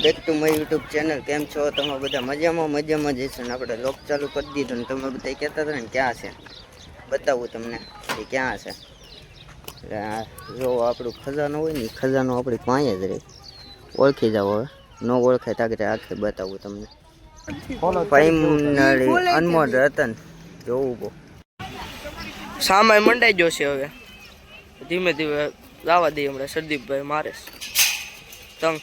Back to my YouTube channel. કેમ છો તમે બધા? મજામાં જઈશું ને આપણે લોક ચાલુ કરી દીધો ને તમે બધા કહેતા હતા ને ક્યાં છે, બતાવું તમને એ ક્યાં છે. એટલે જો આપણું ખજાનો હોય ને, ખજાનો આપણી પાસે જ રહે. ઓળખી જાવ, હવે ન ઓળખાય તાકે આખે બતાવું તમને. ફાઇનલી અનમોલ રતન જોવું બહુ સામાય મંડાઈ જશે. હવે ધીમે ધીમે લાવવા દઈએ. હમણાં સંદીપભાઈ મારે તંગ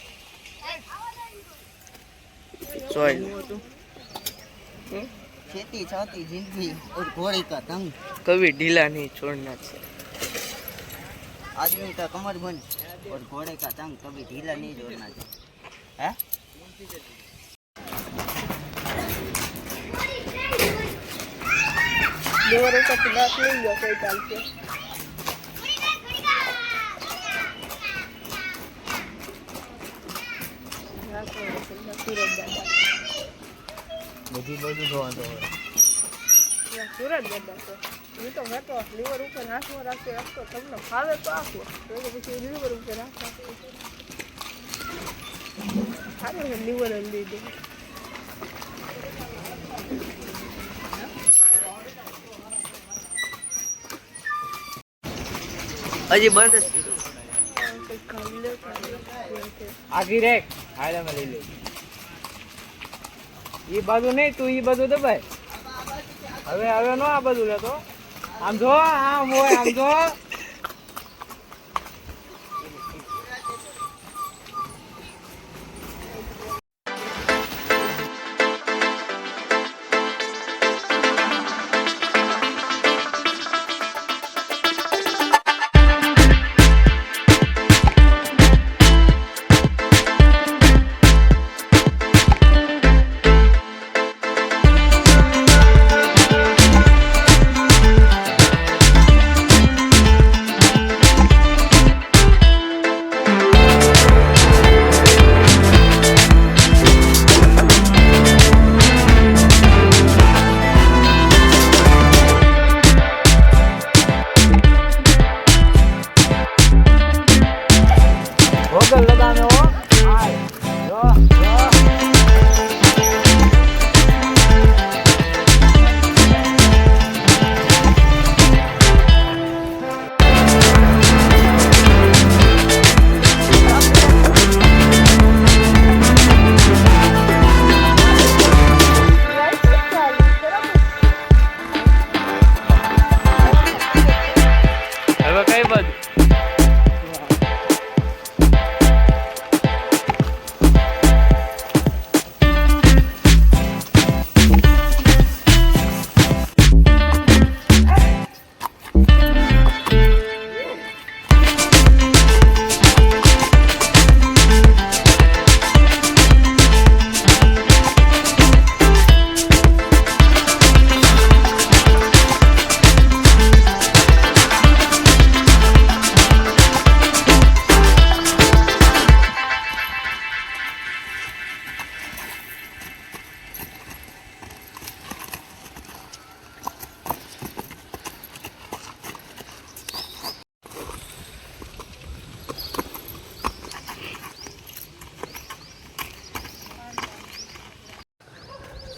खेती छाती जिंदगी और घोड़े का तंग, कभी ढीला नहीं छोड़ना है. आदमी का कमर बंद और घोड़े का तंग, कभी ढीला नहीं छोड़ना है. देवरों का पिला नहीं गया कोई चाल के. બધી બધું જોવાનું હોય. સુરત બધા તો એ તો ઘટો લીવર ઉપર નાખવો રાખે તો તમને ફાવે તો આપો, તો પછી લીવર ઉપર રાખવા સારું છે. લીવર જ લીધું. હજી બંધ આખી રેક હાયલામાં લઈ લે. ઈ બાજુ નહીં, તું ઈ બાજુ દબાય. હવે નો આ બાજુ લેતો. આમ જો, આમ હોય, આમ જો.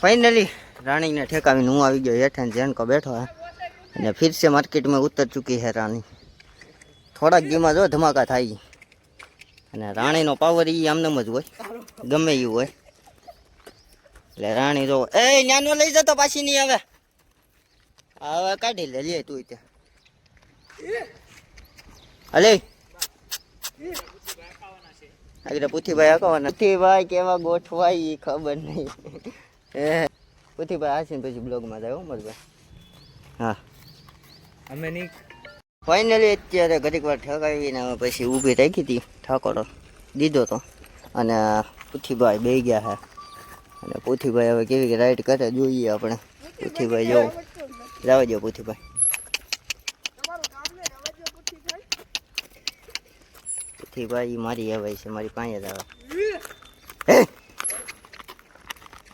फाइनली रानी ने ठेकावीने હું આવી ગયો હેઠા. જેન કો બેઠો है અને फिर से मार्केट में उतर चुकी है रानी. થોડાક દીમાં જો ધમાકા થાય. અને રાણીનો પાવર ઈ આમનામ જ હોય, ગમે એવું હોય. એટલે રાણી જો એ ન્યાનો લઈ જતો પાછી નહીં આવે. હવે કાઢી લે, લે તું તે અલે આગળ પુથીભાઈ આકવાના. પુથીભાઈ કેવા ગોઠવાય ઈ ખબર નહીં. પુથીભાઈ આસીને પછી બ્લોગમાં જાય ઉમરભાઈ. હા અમે નહીં. ફાઇનલી અત્યારે ઘડીક વાર ઠકાવીને પછી ઊભી રાખી હતી, ઠાકોરો દીધો તો. અને પુથીભાઈ બે ગયા છે. અને પુથીભાઈ હવે કેવી રાઈડ કરે જોઈએ આપણે. પુથીભાઈ જો જવા દો. પુથીભાઈ પુથીભાઈ મારી આવે છે, મારી પાસે જ આવે.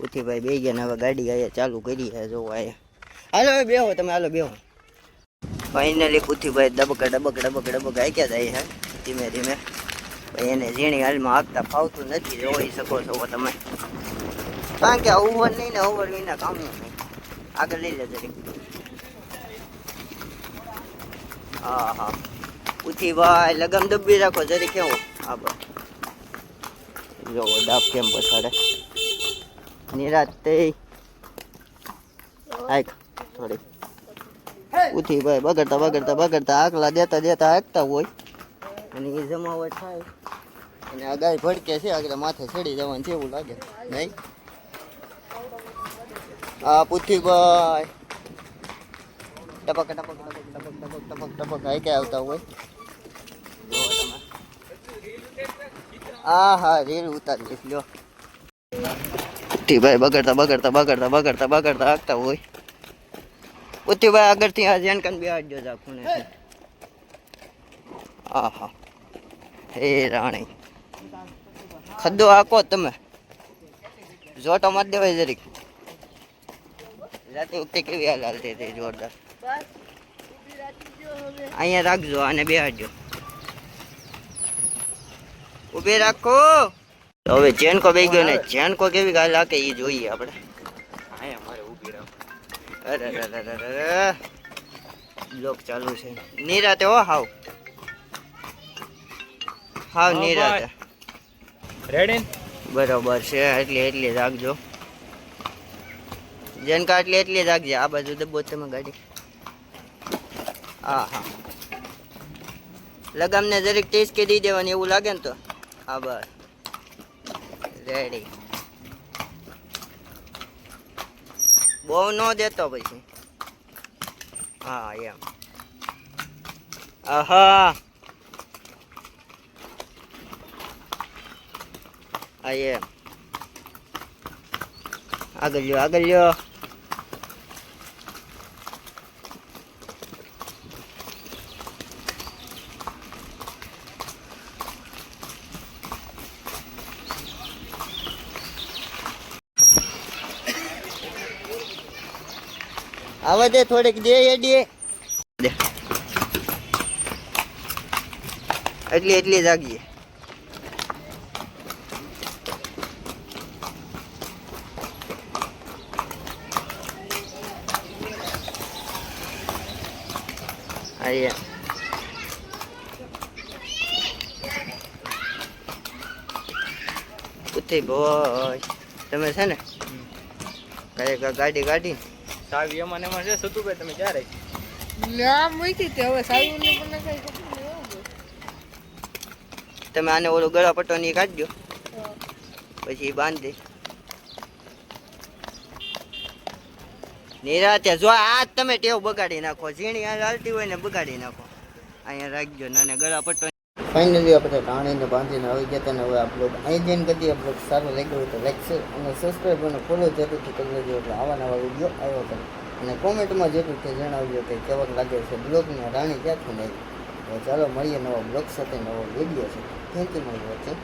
પુથીભાઈ બે ગયા ને હવે ગાડી અહીંયા ચાલુ કરી છે. જો આયા હાલો બેહો તમે, હાલો બેહો. ફાઇનલી પુથીભાઈ ડબક આક્યા જાય છે ધીમે ધીમે. એને ઝીણી હાલમાં આપતા ફાવતું નથી, જોઈ શકો છો તમે. કારણ કે ઓવર નહીં ને ઓવર વિના કામનું નહીં. આગળ લઈ લે જરી. હા હા ઉઠી ભાઈ, લગામ દબી રાખો જરી. કેવું હા બસ જો ડાબ કેમ પછાડે. નિરાતે આખ થોડી ઉઠી ભાઈ, બગડતા બગડતા બગડતા આકલા દેતા દેતા હાંકતા હોય અને એ જમાવટ થાય અને આ ગાય ભડકે છે આગળ માથે ચડી જવાનું છે એવું લાગે નહીં. હા પુથીભાઈ ટપક ટપક ટપક ટપક ટપક ટપક ટપક હાઈ કે આવતા હોય. જો તમે હા હા રીલ ઉતારી લીધી લ્યો. પુથીભાઈ બગડતા બગડતા બગડતા બગડતા બગડતા હાંકતા હોય. પુથીભાઈ આગળથી આ જેનકન બેહાડજો જા ખૂણે. હા હા હે રાણી ખદ્દો હાકો તમે, જોટો મારી દેવાય જરીક. રાતે વખતે કેવી હાલ હાલતી હતી જોરદાર. અહીંયા રાખજો અને બેહાડજો. ઉભી રાખો. તો હવે ચેનકો બે ગયો ને ચેનકો કેવી ગાલ હાકે એ જોઈએ આપણે. અહીંયા મારે ઊભી રાખો. અરે અરે અરે બ્લોક ચાલુ છે. નિરાતે હો હાવ હાવ નિરાતે. રેડી બરોબર છે. એટલી રાખજો જેનકા, એટલી રાખજે. આ બાજુ દબો તમે ગાડી. હા હા લગામને જરીક ટેસ્કી દઈ દેવાની એવું લાગે ને તો. હા બસ રેડી. બહુ ન દેતો પછી. હા એમ. આહા આ એમ. આગળ લ્યો આગળ લ્યો. આવા દે થોડીક દે એડી દે. એટલી જાગીએ. અહીંયા ઉઠી ભાઈ તમે છે ને કઈ ગાડી કાઢી સાવી એમાં ને એમાં છે. સતુભાઈ તમે ક્યારે ના મૂકી તે હવે સાયું ને પણ કઈ તમે આને ઓલો ગળા પટ્ટો ની કાઢજો પછી બાંધી નિરાતે. જો આ તમે ટેવ બગાડી નાખો, ઝીણી હાલતી હોય ને બગાડી નાખો. અહીંયા રાખજો નાને ગળા પટ્ટો. ફાઇનલી આપણે રાણીને બાંધીને આવી ગયા હતા ને હવે આ બ્લોગ અહીં જઈને કદી આ બ્લોગ સારો લાગ્યો હોય તો લાઈક છે અને સબસ્ક્રાઈબ અને ફોલો જરૂરથી કરી લેજો એટલે આવા નવા વિડીયો આવ્યો કરે. અને કોમેન્ટમાં જરૂરથી જણાવજો કે કેવો લાગે છે બ્લોગને, રાણી ક્યાંથી નહીં. તો ચાલો મળીએ નવા બ્લોગ સાથે, નવો વિડીયો છે. Thank you my watching.